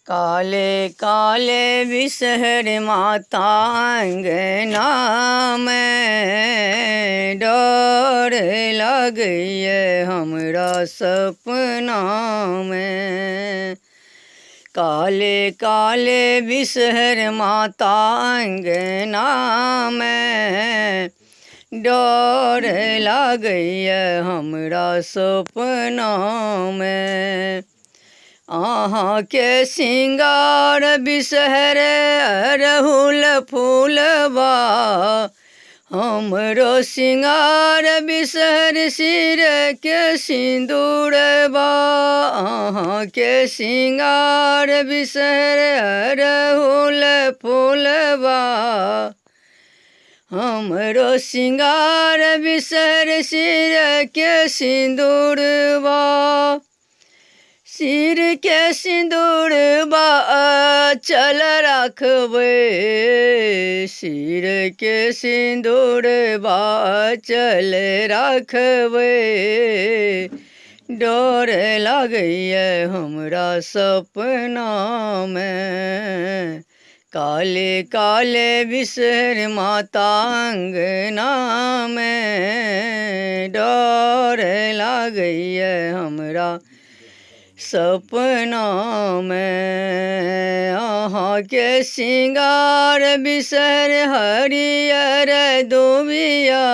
काले काले बिसहर माता अंगना में डर लगी हमरा सपना में। काले काले बिसहर माता अंगना में डर लगी हमरा सपना में। अहाँ के सिंगार बिसहर अरहुल फूलबा हमरो सिंगार बिसहर सिर के सिंदूरबा। अहाँ के सिंगार बिसहर अरहुल फूलबा हमरो सिंगार बिसहर सिर के सिंदूरबा। सिर के सिंदूरबा चल रखबे सिर के सिंदूरबा चल रखबे। डर लगी हमरा सपना में। काले काले बिसहर माता अंगना में डर लगी हमरा सपना में। अहाँ के सिंगार बिसहर हरियर दुबिया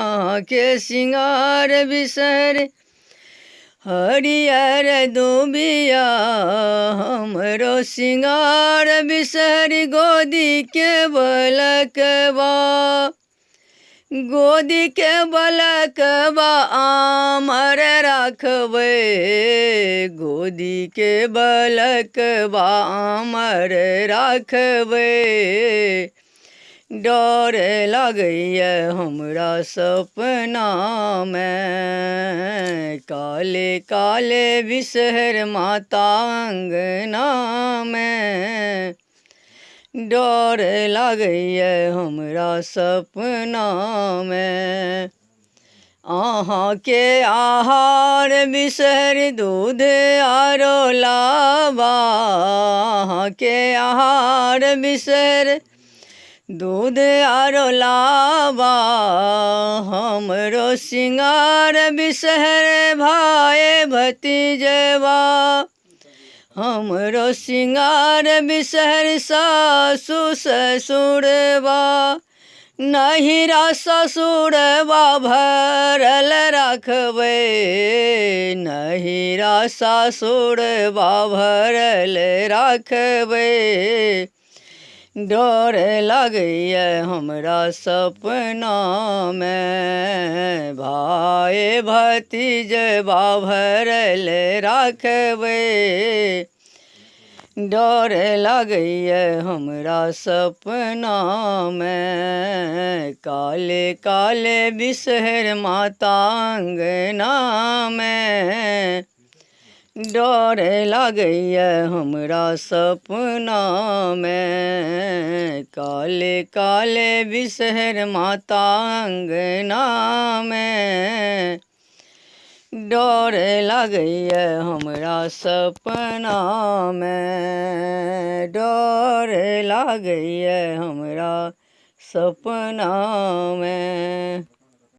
अहाँ के सिंगार बिसहर हरियर दुबिया हमरो सिंगार बिसहर गोदी के बलकबा। गोदी के बलकबा आमर रखबे गोदी के बलकबा आमर रखबे। डर लगी हमरा सपना में। काले काले बिसहर माता अंगना में डर लगी हमरा सपना में। अहाँ के आहार बिसहर दूध आरो लाबा अहाँ के आहार बिसहर दूध आरो लाबा हमरो सिंगार बिसहर भाई भतीजवा। हमरो सिंगार बिसहर सासु ससुरबा नहिरा ससुरबा भरल रखबे नहिरा ससुरबा भरल रखबे। डर लगी हमरा सपना में। भाई भतीजबा भरल रखबे। डर लगी हमरा सपना में। काले काले बिसहर माता अंगना में डर लगी हमरा सपना में। काले काले बिसहर माता अंगना में डर लगी हमरा सपना में। डर लगी हमरा सपना में।